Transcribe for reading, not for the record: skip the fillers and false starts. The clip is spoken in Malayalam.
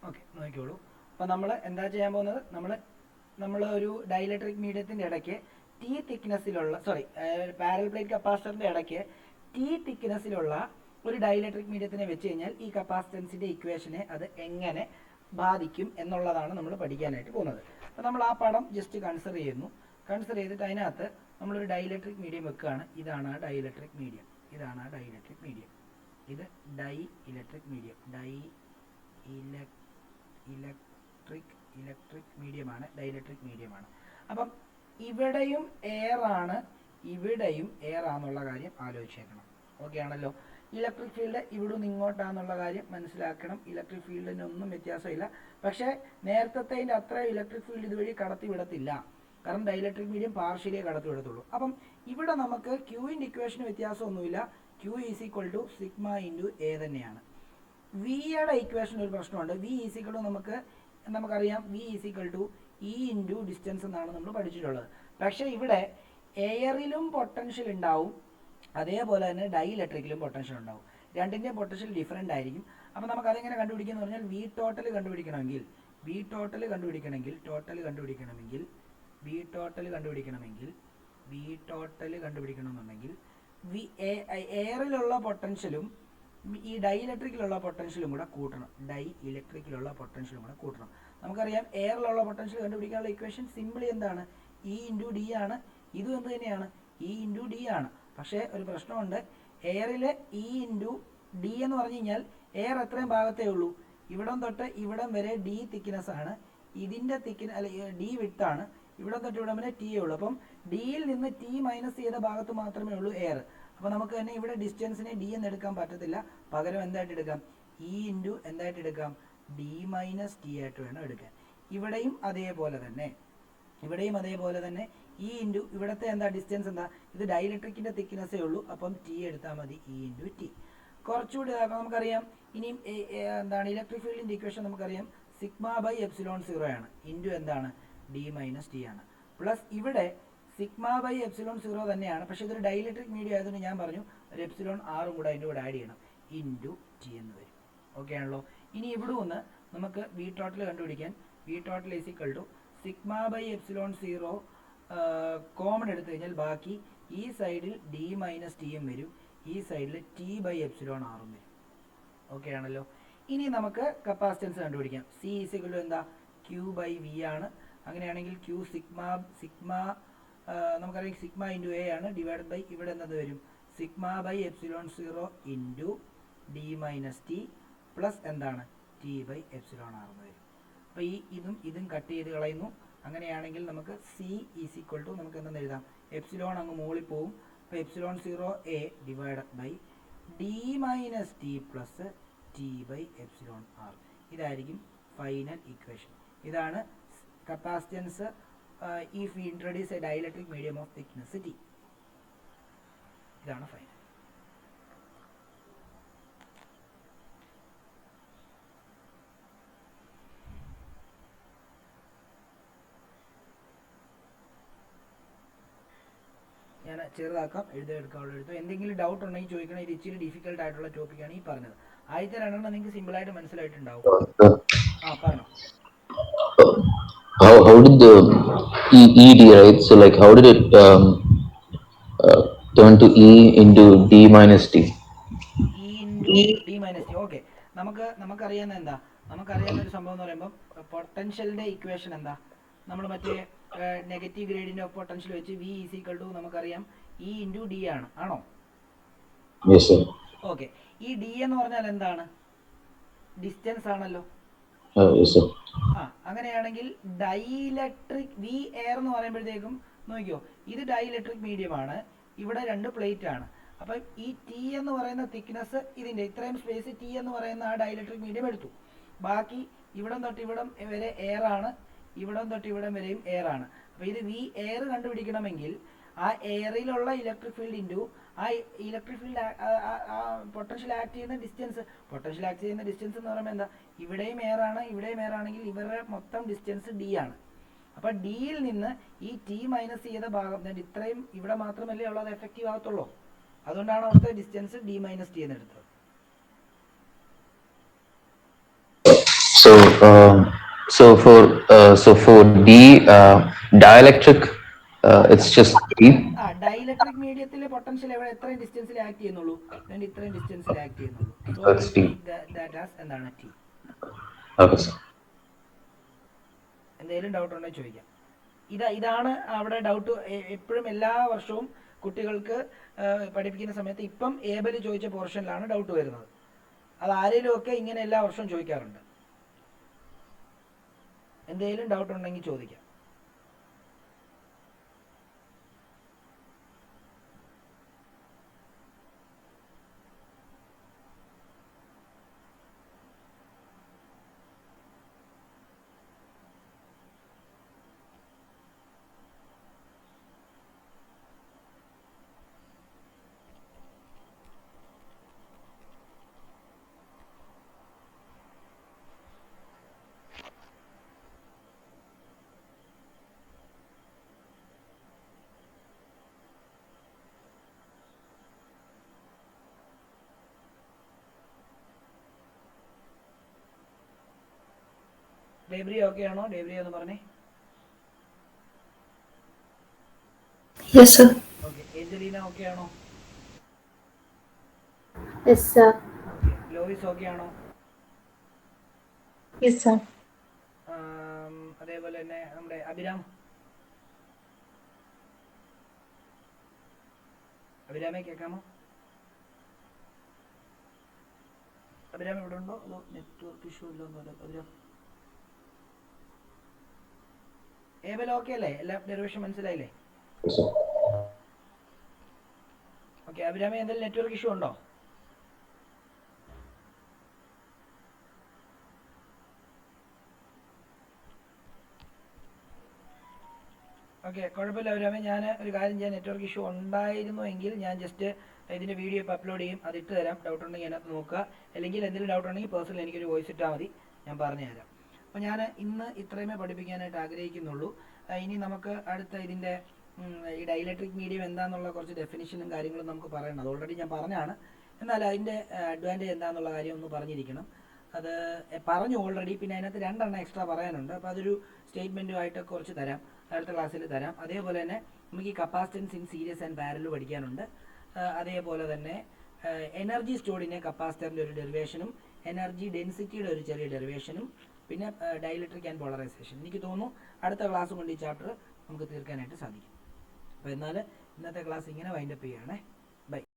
ഓക്കെ, നോക്കിക്കോളൂ. അപ്പോൾ നമ്മൾ എന്താ ചെയ്യാൻ പോകുന്നത്, നമ്മൾ ഒരു ഡൈഇലക്ട്രിക് മീഡിയത്തിൻ്റെ ഇടയ്ക്ക് ടി തിക്നെസ്സിലുള്ള പാരൽ പ്ലേറ്റ് കപ്പാസിറ്ററിൻ്റെ ഇടയ്ക്ക് ടി തിക്നെസ്സിലുള്ള ഒരു ഡൈഇലക്ട്രിക് മീഡിയത്തിനെ വെച്ച് കഴിഞ്ഞാൽ ഈ കപ്പാസിറ്റൻസിൻ്റെ ഇക്വേഷനെ അത് എങ്ങനെ ബാധിക്കും എന്നുള്ളതാണ് നമ്മൾ പഠിക്കാനായിട്ട് പോകുന്നത്. അപ്പോൾ നമ്മൾ ആ പടം ജസ്റ്റ് കൺസിഡർ ചെയ്തിട്ട് അതിനകത്ത് നമ്മളൊരു ഡൈഇലക്ട്രിക് മീഡിയം വെക്കുകയാണ്. ഇതാണ് ആ ഡൈഇലക്ട്രിക് മീഡിയം. ഇത് ഡൈ ഇലക്ട്രിക് മീഡിയമാണ്, ഡൈഇലക്ട്രിക് മീഡിയമാണ്. അപ്പം ഇവിടെയും എയർ ആണെന്നുള്ള കാര്യം ആലോചിച്ചേക്കണം. ഓക്കെ ആണല്ലോ. ഇലക്ട്രിക് ഫീൽഡ് ഇവിടുന്ന് ഇങ്ങോട്ടാന്നുള്ള കാര്യം മനസ്സിലാക്കണം. ഇലക്ട്രിക് ഫീൽഡിനൊന്നും വ്യത്യാസമില്ല. പക്ഷേ നേരത്തെ അത്ര ഇലക്ട്രിക് ഫീൽഡ് ഇതുവഴി കടത്തി വിടത്തില്ല. കാരണം ഡൈഇലക്ട്രിക് മീഡിയം പാർഷ്യലേ കടത്തി വിടത്തുള്ളൂ. അപ്പം ഇവിടെ നമുക്ക് ക്യൂവിൻ്റെ ഇക്വേഷന് വ്യത്യാസമൊന്നുമില്ല. Q is equal to sigma into A തന്നെയാണ്. വിയുടെ ഇക്വേഷൻ ഒരു പ്രശ്നമുണ്ട്. വി ഈസ് ഈക്വൽ ടു നമുക്കറിയാം V is equal to E into distance എന്നാണ് നമ്മൾ പഠിച്ചിട്ടുള്ളത്. പക്ഷേ ഇവിടെ എയറിലും പൊട്ടൻഷ്യൽ ഉണ്ടാവും, അതേപോലെ തന്നെ ഡൈഇലക്ട്രിക്കിലും പൊട്ടൻഷ്യൽ ഉണ്ടാവും. രണ്ടിൻ്റെയും പൊട്ടൻഷ്യൽ ഡിഫറൻ്റ് ആയിരിക്കും. അപ്പോൾ നമുക്കതെങ്ങനെ കണ്ടുപിടിക്കുന്നത് പറഞ്ഞാൽ വി ടോട്ടൽ കണ്ടുപിടിക്കണമെങ്കിൽ എയറിലുള്ള പൊട്ടൻഷ്യലും ഈ ഡൈഇലക്ട്രിക്കിലുള്ള പൊട്ടൻഷ്യലും കൂടെ കൂട്ടണം. നമുക്കറിയാം എയറിലുള്ള പൊട്ടൻഷ്യൽ കണ്ടുപിടിക്കാനുള്ള ഇക്വേഷൻ സിമ്പിളി എന്താണ്? ഇ ഇൻറ്റു ഡി ആണ്. ഇതും എന്ത് തന്നെയാണ്? ഇ ഇൻറ്റു ഡി ആണ്. പക്ഷേ ഒരു പ്രശ്നമുണ്ട്. എയറിൽ ഇ ഇൻറ്റു ഡി എന്ന് പറഞ്ഞു കഴിഞ്ഞാൽ എയർ എത്രയും ഭാഗത്തേ ഉള്ളൂ? ഇവിടം തൊട്ട് ഇവിടം വരെ ഡി തിക്നെസ് ആണ്. ഇതിൻ്റെ ഡി വിട്ടാണ്. ഇവിടം തൊട്ട് ഇവിടം വരെ ടി ഉള്ളൂ. അപ്പം ഡിയിൽ നിന്ന് ടി മൈനസ് ചെയ്ത ഭാഗത്ത് മാത്രമേ ഉള്ളൂ എയർ. അപ്പോൾ നമുക്ക് തന്നെ ഇവിടെ ഡിസ്റ്റൻസിനെ ഡി എന്ന് എടുക്കാൻ പറ്റത്തില്ല. പകരം എന്തായിട്ട് എടുക്കാം? ഇ ഇൻറ്റു എന്തായിട്ട് എടുക്കാം? ഡി മൈനസ് ടി ആയിട്ട് വേണം എടുക്കാൻ. ഇവിടെയും അതേപോലെ തന്നെ ഇ ഇൻറ്റു ഇവിടുത്തെ എന്താ ഡിസ്റ്റൻസ് എന്താ? ഇത് ഡൈഇലക്ട്രിക്കിൻ്റെ തിക്നെസ്സേ ഉള്ളൂ. അപ്പം ടി എടുത്താൽ മതി, ഇ ഇൻറ്റു ടി. കുറച്ചുകൂടി നമുക്കറിയാം. ഇനിയും എന്താണ് ഇലക്ട്രിക് ഫീൽഡിൻ്റെ ഇക്വേഷൻ നമുക്കറിയാം. സിഗ്മ ബൈ എപ്സിലോൺ 0 ആണ്. ഇൻറ്റു എന്താണ്? ഡി മൈനസ് ടി ആണ്. പ്ലസ് ഇവിടെ സിഗ്മ ബൈ എപ്സിലോൺ 0 തന്നെയാണ്. പക്ഷേ ഇതൊരു ഡൈഇലക്ട്രിക് മീഡിയം ആയതുകൊണ്ട് ഞാൻ പറഞ്ഞു ഒരു എപ്സിലോൺ ആറും കൂടെ അതിൻ്റെ കൂടെ ആഡ് ചെയ്യണം. ഇൻറ്റു ടി എന്ന് വരും. ഓക്കെ ആണല്ലോ. ഇനി ഇവിടെ നിന്ന് നമുക്ക് വി ടോട്ടൽ കണ്ടുപിടിക്കാൻ V total is equal to sigma by epsilon 0 common എടുത്തു കഴിഞ്ഞാൽ ബാക്കി ഈ സൈഡിൽ ഡി മൈനസ് ടിയും വരും, ഈ സൈഡിൽ ടി ബൈ എപ്സിലോൺ ആറും വരും. ഓക്കെ ആണല്ലോ. ഇനി നമുക്ക് കപ്പാസിറ്റൻസ് കണ്ടുപിടിക്കാം. സി ഈസ് ഈക്വൽ ടു എന്താ? ക്യൂ ബൈ വി ആണ്. അങ്ങനെയാണെങ്കിൽ ക്യൂ സിഗ്മ നമുക്കറിയാം സിഗ്മ ഇൻറ്റു എ ആണ്. ഡിവൈഡ് ബൈ ഇവിടെ എന്നത് വരും? Sigma by epsilon 0 into D minus T plus എന്താണ്? ടി ബൈ എപ്സിലോൺ ആർ എന്ന് വരും. അപ്പോൾ ഇതും കട്ട് ചെയ്ത് കളയുന്നു. അങ്ങനെയാണെങ്കിൽ നമുക്ക് സി ഈസ് ഈക്വൽ ടു നമുക്ക് എന്തെന്ന് എഴുതാം? എപ്സിലോൺ അങ്ങ് മുകളിൽ പോവും. അപ്പോൾ epsilon 0 A divide by D minus T plus T by epsilon R. ഇതായിരിക്കും ഫൈനൽ ഇക്വേഷൻ. ഇതാണ് capacitance if we introduce a dielectric medium of thickness T. ഇതാണ് ഫൈനൽ. ഞാൻ ചെറുതാക്കാം, എഴുതാം. എന്തെങ്കിലും ഡൗട്ട് ഉണ്ടെങ്കിൽ ചോദിക്കണം. ഇത് ഇച്ചിരി ഡിഫിക്കൽട്ട് ആയിട്ടുള്ള ടോപ്പിക്കാണ് ഈ പറഞ്ഞത്. ആദ്യത്തെ രണ്ടെണ്ണം നിങ്ങൾക്ക് സിമ്പിളായിട്ട് മനസ്സിലായിട്ടുണ്ടാവും. പറഞ്ഞോ. How did the ED, right? So like how did it turn to E into D minus T? E into D minus T. Okay, നമുക്കറിയാവുന്ന എന്താ? നമുക്കറിയാവുന്ന ഒരു സംഭവം എന്ന് പറയുമ്പോൾ പൊട്ടൻഷ്യലിന്റെ ഇക്വേഷൻ എന്താ? നമ്മൾ മറ്റേ നെഗറ്റീവ് ഗ്രേഡിന്റെ പൊട്ടൻഷ്യൽ വെച്ച് വി ഈസ് ഈക്വൽ ടു നമുക്കറിയാം ഇ ഇൻറ്റു ഡി ആണോ? Yes sir. ഓക്കെ, ഈ ഡി എന്ന് പറഞ്ഞാൽ എന്താണ്? ഡിസ്റ്റൻസ് ആണല്ലോ. Yes sir. അങ്ങനെയാണെങ്കിൽ ഡൈഇലക്ട്രിക് വി എയർ എന്ന് പറയുമ്പോഴത്തേക്കും നോക്കിയോ, ഇത് ഡൈഇലക്ട്രിക് മീഡിയം ആണ്. ഇവിടെ രണ്ട് പ്ലേറ്റ് ആണ്. അപ്പം ഈ ടി എന്ന് പറയുന്ന തിക്നെസ് ഇതിൻ്റെ ഇത്രയും സ്പേസ് ടി എന്ന് പറയുന്ന ആ ഡൈഇലക്ട്രിക് മീഡിയം എടുത്തു. ബാക്കി ഇവിടം തൊട്ട് ഇവിടം വരെ എയർ ആണ്, ഇവിടം തൊട്ട് ഇവിടം വരെയും എയർ ആണ്. അപ്പോൾ ഇത് വി എയർ കണ്ടുപിടിക്കണമെങ്കിൽ ആ എയറിലുള്ള ഇലക്ട്രിക് ഫീൽഡ് ഇൻറ്റു ആ ഇലക്ട്രിക് ഫീൽഡ് പൊട്ടൻഷ്യൽ ആക്ട് ചെയ്യുന്ന ഡിസ്റ്റൻസ് എന്ന് പറയുമ്പോൾ എന്താ? ഇവിടെയും എയർ ആണ്, ഇവിടെയും എയർ ആണെങ്കിൽ ഇവരുടെ മൊത്തം ഡിസ്റ്റൻസ് ഡി ആണ്. അപ്പോൾ ഡിയിൽ നിന്ന് ഈ ടി മൈനസ് ചെയ്ത ഭാഗം ഇത്രയും ഇവിടെ മാത്രമല്ലേ ഉള്ളത് എഫക്റ്റീവ് ആകത്തുള്ളൂ. അതുകൊണ്ടാണ് അവിടുത്തെ ഡിസ്റ്റൻസ് ഡി മൈനസ് ടി എന്ന് എടുത്തത്. So So, so for D, dielectric, it's just E. ആ ഡൈലക്ട്രിക് മീഡിയത്തിലെ പൊട്ടൻഷ്യൽ എത്രയും ഡിസ്റ്റൻസിൽ ആക്ട് ചെയ്യുന്നുള്ളൂ, അതുകൊണ്ട് ഇത്രയും ഡിസ്റ്റൻസിൽ ആക്ട് ചെയ്യുന്നുള്ളൂ. So I That's will T. Take that as എന്താണ് ടി. Okay, sir. എന്തെങ്കിലും ഡൗട്ട് ഉണ്ടെങ്കിൽ ചോദിക്കാം. ഇതാണ് അവിടെ ഡൗട്ട്. എപ്പോഴും എല്ലാ വർഷവും കുട്ടികൾക്ക് പഠിപ്പിക്കുന്ന സമയത്ത് ഇപ്പം ഏബൽ ചോദിച്ച പോർഷനിലാണ് ഡൗട്ട് വരുന്നത്. അത് ആരെങ്കിലും ഒക്കെ ഇങ്ങനെ എല്ലാ വർഷവും ചോദിക്കാറുണ്ട്. എന്തെങ്കിലും ഡൗട്ട് ഉണ്ടെങ്കിൽ ചോദിക്കാം. ഡേബ്രി ഓക്കെ ആണോ? ഡേബ്രി എന്ന് പറഞ്ഞേ. Yes, sir. Okay. Angelina okay ആണോ? Yes, sir. Okay. Lois okay ആണോ? Yes, sir. അതേപോലെ തന്നെ നമ്മുടെ അഭിരാം. അഭിരാമെ കേൾക്കാമോ? അഭിരാം ഇവിടെ ഉണ്ടോ? അതോ നെറ്റ്വർക്ക് ഇഷ്യൂ ഇല്ലോ? അഭിരാം ഏബൽ ഓക്കെ അല്ലേ? എല്ലാ ഡെറിവേഷൻ മനസ്സിലായില്ലേ? ഓക്കെ. അഭിരാമി എന്തെങ്കിലും നെറ്റ്വർക്ക് ഇഷ്യൂ ഉണ്ടോ? ഓക്കെ, കുഴപ്പമില്ല അഭിരാമി. ഞാൻ ഒരു കാര്യം ചെയ്യാം. നെറ്റ്വർക്ക് ഇഷ്യൂ ഉണ്ടായിരുന്നു എങ്കിൽ ഞാൻ ജസ്റ്റ് ഇതിൻ്റെ വീഡിയോ ഇപ്പോൾ അപ്ലോഡ് ചെയ്യും, അത് ഇട്ട് തരാം. ഡൗട്ട് ഉണ്ടെങ്കിൽ അതിനകത്ത് നോക്കുക. അല്ലെങ്കിൽ എന്തെങ്കിലും ഡൗട്ട് ഉണ്ടെങ്കിൽ പേഴ്സണലി എനിക്കൊരു വോയിസ് ഇട്ടാൽ മതി, ഞാൻ പറഞ്ഞു തരാം. അപ്പോൾ ഞാൻ ഇന്ന് ഇത്രയുമേ പഠിപ്പിക്കാനായിട്ട് ആഗ്രഹിക്കുന്നുള്ളൂ. ഇനി നമുക്ക് അടുത്ത ഇതിൻ്റെ ഈ ഡൈലക്ട്രിക് മീഡിയം എന്താണെന്നുള്ള കുറച്ച് ഡെഫിനിഷനും കാര്യങ്ങളും നമുക്ക് പറയണം. അത് ഓൾറെഡി ഞാൻ പറഞ്ഞാണ്. എന്നാൽ അതിൻ്റെ അഡ്വാൻറ്റേജ് എന്താണെന്നുള്ള കാര്യം ഒന്ന് പറഞ്ഞിരിക്കണം. അത് പറഞ്ഞു ഓൾറെഡി. പിന്നെ അതിനകത്ത് 2 എണ്ണം എക്സ്ട്രാ പറയാനുണ്ട്. അപ്പോൾ അതൊരു സ്റ്റേറ്റ്മെൻറ്റുമായിട്ട് കുറച്ച് തരാം, അടുത്ത ക്ലാസ്സിൽ തരാം. അതേപോലെ തന്നെ നമുക്ക് ഈ capacitance in series and parallel പഠിക്കാനുണ്ട്. അതേപോലെ തന്നെ എനർജി സ്റ്റോർഡിനെ കപ്പാസിറ്ററിൻ്റെ ഒരു ഡെറിവേഷനും എനർജി ഡെൻസിറ്റിയുടെ ഒരു ചെറിയ ഡെറിവേഷനും പിന്നെ ഡൈലക്ട്രിക് ആൻഡ് പോളറൈസേഷൻ. എനിക്ക് തോന്നുന്നു അടുത്ത ക്ലാസ് കൊണ്ട് ഈ ചാപ്റ്റർ നമുക്ക് തീർക്കാനായിട്ട് സാധിക്കും. അപ്പോൾ എന്നാൽ ഇന്നത്തെ ക്ലാസ് ഇങ്ങനെ വൈൻഡപ്പ് ചെയ്യുകയാണേ. ബൈ.